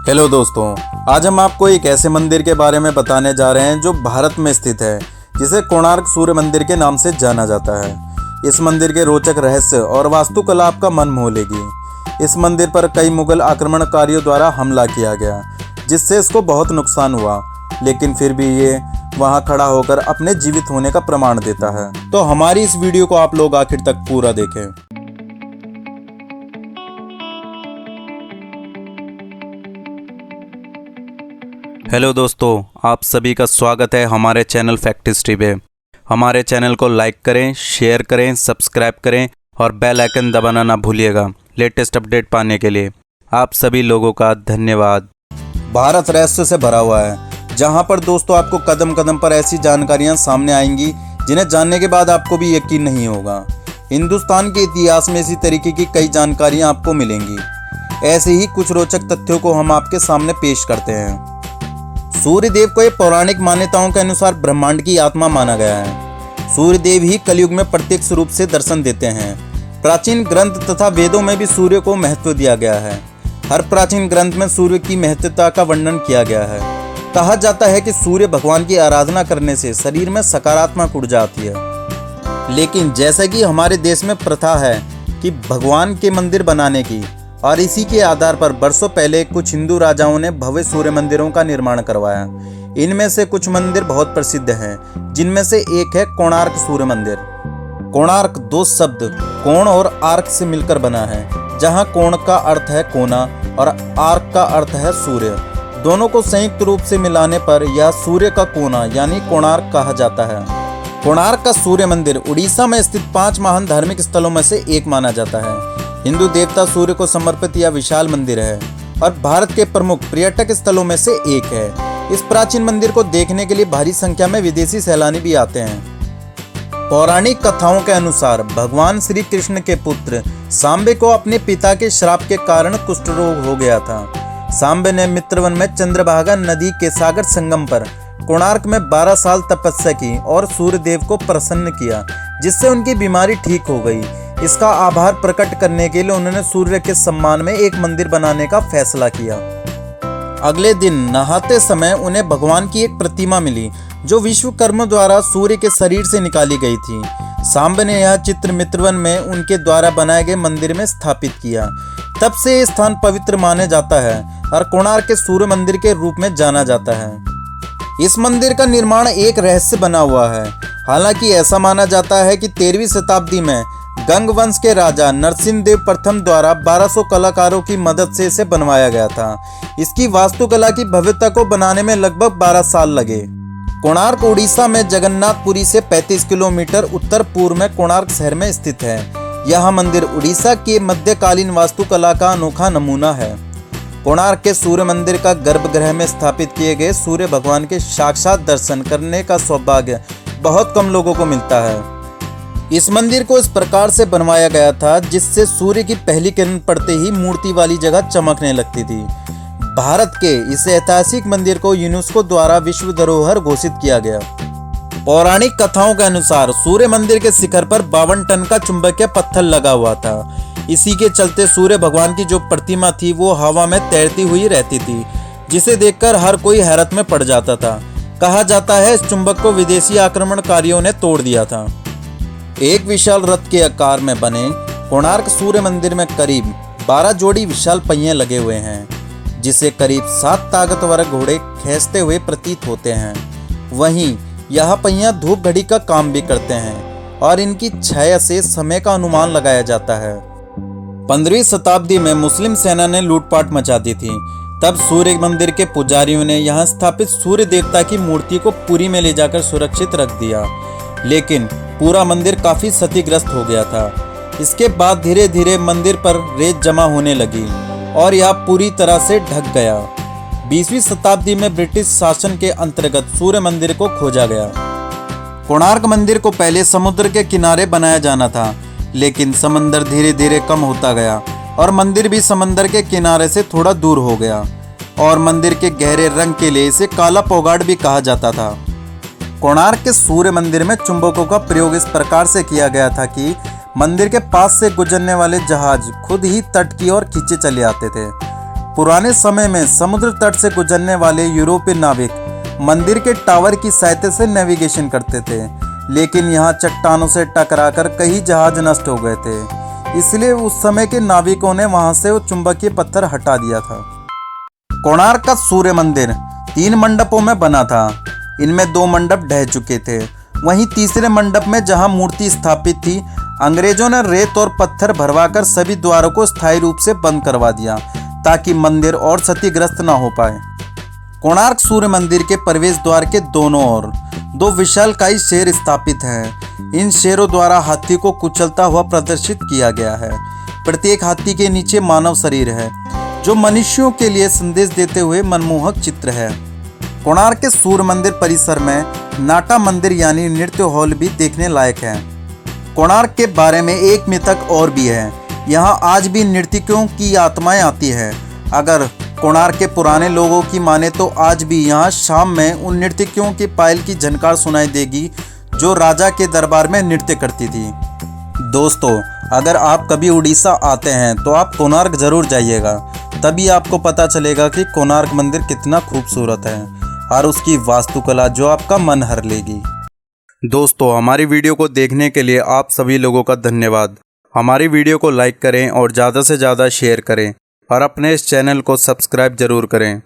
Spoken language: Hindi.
हेलो दोस्तों, आज हम आपको एक ऐसे मंदिर के बारे में बताने जा रहे हैं जो भारत में स्थित है, जिसे कोणार्क सूर्य मंदिर के नाम से जाना जाता है। इस मंदिर के रोचक रहस्य और वास्तुकला आपका मन मोह लेगी। इस मंदिर पर कई मुगल आक्रमणकारियों द्वारा हमला किया गया, जिससे इसको बहुत नुकसान हुआ, लेकिन फिर भी ये वहाँ खड़ा होकर अपने जीवित होने का प्रमाण देता है। तो हमारी इस वीडियो को आप लोग आखिर तक पूरा देखें। हेलो दोस्तों, आप सभी का स्वागत है हमारे चैनल फैक्ट हिस्ट्री पे। हमारे चैनल को लाइक करें, शेयर करें, सब्सक्राइब करें और बेल आइकन दबाना ना भूलिएगा लेटेस्ट अपडेट पाने के लिए। आप सभी लोगों का धन्यवाद। भारत रहस्य से भरा हुआ है, जहां पर दोस्तों आपको कदम कदम पर ऐसी जानकारियां सामने आएंगी जिन्हें जानने के बाद आपको भी यकीन नहीं होगा। हिंदुस्तान के इतिहास में इसी तरीके की कई जानकारियाँ आपको मिलेंगी। ऐसे ही कुछ रोचक तथ्यों को हम आपके सामने पेश करते हैं। सूर्य देव को पौराणिक मान्यताओं के अनुसार ब्रह्मांड की आत्मा माना गया है। सूर्य देव ही कलयुग में प्रत्यक्ष रूप से दर्शन देते हैं। प्राचीन ग्रंथ तथा वेदों में भी सूर्य को महत्व दिया गया है। हर प्राचीन ग्रंथ में सूर्य की महत्वता का वर्णन किया गया है। कहा जाता है कि सूर्य भगवान की आराधना करने से शरीर में सकारात्मक ऊर्जा आती है। लेकिन जैसा कि हमारे देश में प्रथा है कि भगवान के मंदिर बनाने की, और इसी के आधार पर वर्षों पहले कुछ हिंदू राजाओं ने भव्य सूर्य मंदिरों का निर्माण करवाया। इनमें से कुछ मंदिर बहुत प्रसिद्ध हैं, जिनमें से एक है कोणार्क सूर्य मंदिर। कोणार्क दो शब्द कोण और आर्क से मिलकर बना है, जहां कोण का अर्थ है कोना और आर्क का अर्थ है सूर्य। दोनों को संयुक्त रूप से मिलाने पर यह सूर्य का कोना यानी कोणार्क कहा जाता है। कोणार्क का सूर्य मंदिर उड़ीसा में स्थित 5 महान धार्मिक स्थलों में से एक माना जाता है। हिंदू देवता सूर्य को समर्पित यह विशाल मंदिर है और भारत के प्रमुख पर्यटक स्थलों में से एक है। इस प्राचीन मंदिर को देखने के लिए भारी संख्या में विदेशी सैलानी भी आते हैं। पौराणिक कथाओं के अनुसार भगवान श्री कृष्ण के पुत्र सांबे को अपने पिता के श्राप के कारण कुष्ठ रोग हो गया था। सांबे ने मित्रवन में चंद्रभागा नदी के सागर संगम पर कोणार्क में 12 साल तपस्या की और सूर्य देव को प्रसन्न किया, जिससे उनकी बीमारी ठीक हो गई। इसका आभार प्रकट करने के लिए उन्होंने सूर्य के सम्मान में एक मंदिर बनाने का फैसला किया। अगले दिन नहाते समय उन्हें भगवान की एक प्रतिमा मिली, जो विश्वकर्मा द्वारा सूर्य के शरीर से निकाली गई थी। सांबे ने यह चित्र मित्रवन में उनके द्वारा बनाए गए मंदिर में स्थापित किया। तब से यह स्थान पवित्र माने जाता है और कोणार्क के सूर्य मंदिर के रूप में जाना जाता है। इस मंदिर का निर्माण एक रहस्य बना हुआ है। हालांकि ऐसा माना जाता है कि 13वीं शताब्दी में गंग वंश के राजा नरसिंहदेव प्रथम द्वारा 1200 कलाकारों की मदद से इसे बनवाया गया था। इसकी वास्तुकला की भव्यता को बनाने में लगभग 12 साल लगे। कोणार्क उड़ीसा में जगन्नाथपुरी से 35 किलोमीटर उत्तर पूर्व में कोणार्क शहर में स्थित है। यह मंदिर उड़ीसा के मध्यकालीन वास्तुकला का अनोखा नमूना है। कोणार्क के सूर्य मंदिर का गर्भगृह में स्थापित किए गए सूर्य भगवान के साक्षात दर्शन करने का सौभाग्य बहुत कम लोगों को मिलता है। इस मंदिर को इस प्रकार से बनवाया गया था जिससे सूर्य की पहली किरण पड़ते ही मूर्ति वाली जगह चमकने लगती थी। भारत के इस ऐतिहासिक मंदिर को यूनेस्को द्वारा विश्व धरोहर घोषित किया गया। पौराणिक कथाओं के अनुसार सूर्य मंदिर के शिखर पर 52 टन का चुंबकीय पत्थर लगा हुआ था। इसी के चलते सूर्य भगवान की जो प्रतिमा थी वो हवा में तैरती हुई रहती थी, जिसे देखकर हर कोई हैरत में पड़ जाता था। कहा जाता है इस चुंबक को विदेशी आक्रमणकारियों ने तोड़ दिया था। एक विशाल रथ के आकार में बने कोणार्क सूर्य मंदिर में करीब 12 जोड़ी विशाल पहिए लगे हुए हैं, जिसे करीब 7 ताकतवर घोड़े खींचते हुए प्रतीत होते हैं। वहीं यह पहिया धूप घड़ी का काम भी करते हैं और इनकी छाया से समय का अनुमान लगाया जाता है। 15वीं शताब्दी में मुस्लिम सेना ने लूटपाट मचा दी थी। तब सूर्य मंदिर के पुजारियों ने यहाँ स्थापित सूर्य देवता की मूर्ति को पुरी में ले जाकर सुरक्षित रख दिया, लेकिन पूरा मंदिर काफी क्षतिग्रस्त हो गया था। इसके बाद धीरे धीरे मंदिर पर रेत जमा होने लगी और यह पूरी तरह से ढक गया। 20वीं शताब्दी में ब्रिटिश शासन के अंतर्गत सूर्य मंदिर को खोजा गया। कोणार्क मंदिर को पहले समुद्र के किनारे बनाया जाना था, लेकिन समंदर धीरे धीरे कम होता गया और मंदिर भी समंदर के किनारे से थोड़ा दूर हो गया और मंदिर के गहरे रंग के लिए इसे काला पौगाड़ भी कहा जाता था। कोणार्क के सूर्य मंदिर में चुंबकों का प्रयोग इस प्रकार से किया गया था कि मंदिर के पास से गुजरने वाले जहाज खुद ही तट की ओर खींचे चले आते थे। पुराने समय में समुद्र तट से गुजरने वाले यूरोपीय नाविक मंदिर के टावर की सहायता से नेविगेशन करते थे, लेकिन यहाँ चट्टानों से टकराकर कई जहाज नष्ट हो गए थे। इसलिए उस समय के नाविकों ने वहां से वो चुंबकीय पत्थर हटा दिया था। कोणार्क का सूर्य मंदिर 3 मंडपों में बना था। इनमें 2 मंडप ढह चुके थे। वहीं तीसरे मंडप में जहां मूर्ति स्थापित थी, अंग्रेजों ने रेत और पत्थर भरवाकर सभी द्वारों को स्थायी रूप से बंद करवा दिया ताकि मंदिर और क्षतिग्रस्त न हो पाए। कोणार्क सूर्य मंदिर के प्रवेश द्वार के दोनों ओर 2 विशालकाय शेर स्थापित हैं। इन शेरों द्वारा हाथी को कुचलता हुआ प्रदर्शित किया गया है। प्रत्येक हाथी के नीचे मानव शरीर है, जो मनुष्यों के लिए संदेश देते हुए मनमोहक चित्र है। कोणार्क के सूर्य मंदिर परिसर में नाटा मंदिर यानी नृत्य हॉल भी देखने लायक है। कोणार्क के बारे में एक मिथक और भी है। यहाँ आज भी नर्तकियों की आत्माएं आती है। अगर कोणार्क के पुराने लोगों की माने तो आज भी यहाँ शाम में उन नर्तकियों की पायल की झनकार सुनाई देगी जो राजा के दरबार में नृत्य करती थी। दोस्तों, अगर आप कभी उड़ीसा आते हैं तो आप कोणार्क जरूर जाइएगा। तभी आपको पता चलेगा कि कोणार्क मंदिर कितना खूबसूरत है और उसकी वास्तुकला जो आपका मन हर लेगी। दोस्तों, हमारी वीडियो को देखने के लिए आप सभी लोगों का धन्यवाद। हमारी वीडियो को लाइक करें और ज़्यादा से ज़्यादा शेयर करें और अपने इस चैनल को सब्सक्राइब जरूर करें।